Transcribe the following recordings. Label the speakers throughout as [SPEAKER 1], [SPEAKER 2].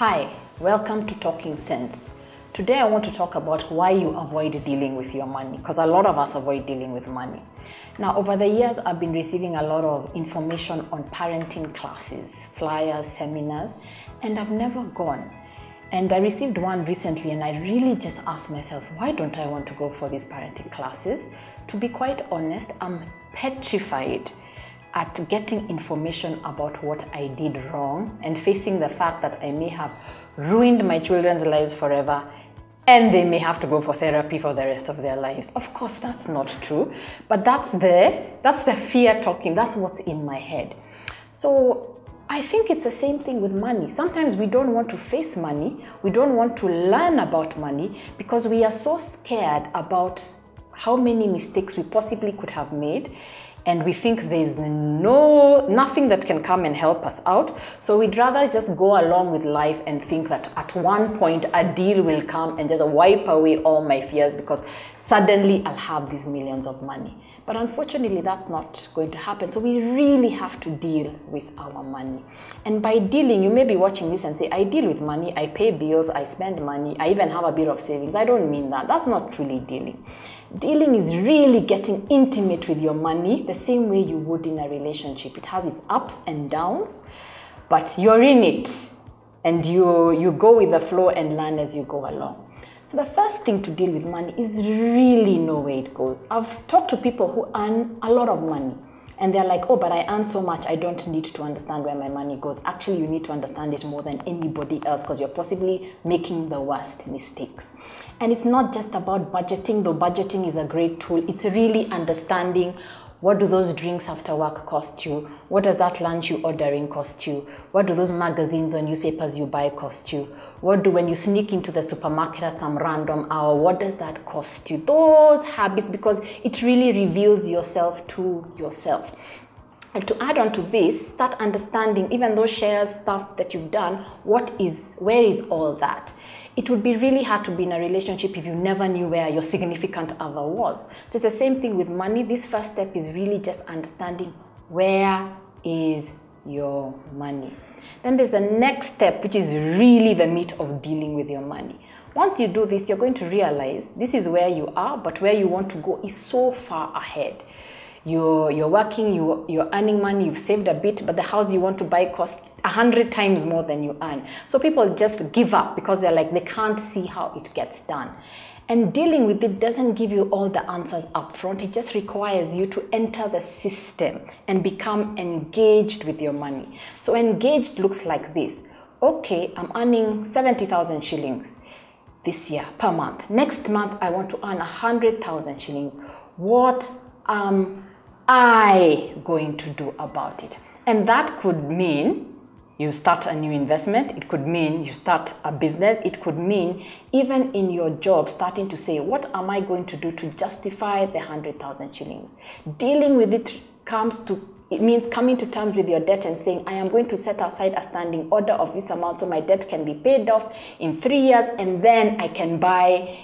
[SPEAKER 1] Hi, welcome to Talking Sense. Today I want to talk about why you avoid dealing with your money, because a lot of us avoid dealing with money. Now, over the years, I've been receiving a lot of information on parenting classes, flyers, seminars, and I've never gone. And I received one recently and I really just asked myself, why don't I want to go for these parenting classes? To be quite honest, I'm petrified at getting information about what I did wrong and facing the fact that I may have ruined my children's lives forever and they may have to go for therapy for the rest of their lives. Of course, that's not true, but that's the fear talking. That's what's in my head. So I think it's the same thing with money. Sometimes we don't want to face money. We don't want to learn about money because we are so scared about how many mistakes we possibly could have made. And we think there's nothing that can come and help us out. So we'd rather just go along with life and think that at one point a deal will come and just wipe away all my fears because suddenly I'll have these millions of money. But unfortunately, that's not going to happen. So we really have to deal with our money. And by dealing, you may be watching this and say, I deal with money, I pay bills, I spend money, I even have a bit of savings. I don't mean that. That's not truly dealing. Dealing is really getting intimate with your money the same way you would in a relationship. It has its ups and downs, but you're in it and you go with the flow and learn as you go along. So the first thing to deal with money is really know where it goes. I've talked to people who earn a lot of money and they're like, oh, but I earn so much, I don't need to understand where my money goes. Actually, you need to understand it more than anybody else because you're possibly making the worst mistakes. And it's not just about budgeting, though budgeting is a great tool. It's really understanding, what do those drinks after work cost you? What does that lunch you ordering cost you? What do those magazines or newspapers you buy cost you? When you sneak into the supermarket at some random hour, what does that cost you? Those habits, because it really reveals yourself to yourself. And to add on to this, start understanding even those shares stuff that you've done, where is all that? It would be really hard to be in a relationship if you never knew where your significant other was. So it's the same thing with money. This first step is really just understanding where is your money. Then there's the next step, which is really the meat of dealing with your money. Once you do this, you're going to realize this is where you are, but where you want to go is so far ahead. You're working, you're earning money, you've saved a bit, but the house you want to buy costs 100 times more than you earn. So people just give up because they're like, they can't see how it gets done. And dealing with it doesn't give you all the answers up front. It just requires you to enter the system and become engaged with your money. So engaged looks like this. Okay, I'm earning 70,000 shillings this year per month. Next month, I want to earn 100,000 shillings. What am I going to do about it? And that could mean you start a new investment. It could mean you start a business. It could mean even in your job, starting to say, what am I going to do to justify the 100,000 shillings? Dealing with it means coming to terms with your debt and saying, I am going to set aside a standing order of this amount so my debt can be paid off in 3 years and then I can buy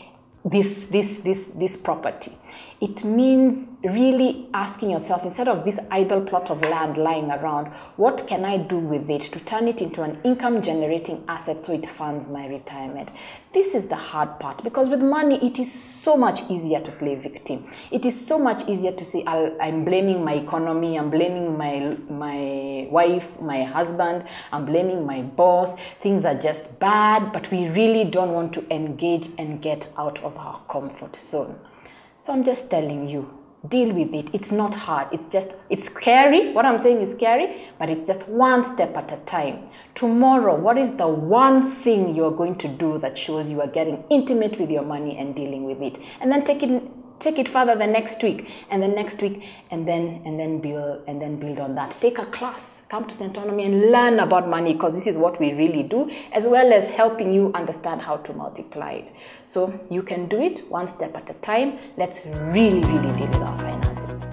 [SPEAKER 1] this property. It means really asking yourself, instead of this idle plot of land lying around, what can I do with it to turn it into an income generating asset so it funds my retirement? This is the hard part, because with money, it is so much easier to play victim. It is so much easier to say, I'm blaming my economy, I'm blaming my wife, my husband, I'm blaming my boss, things are just bad, but we really don't want to engage and get out of our comfort zone. So I'm just telling you, deal with it. It's not hard. It's scary. What I'm saying is scary, but it's just one step at a time. Tomorrow, what is the one thing you're going to do that shows you are getting intimate with your money and dealing with it? And then take it further the next week and the next week and then build on that. Take a class, come to Centonomy and learn about money, because this is what we really do, as well as helping you understand how to multiply it. So you can do it one step at a time. Let's really deal with our finances.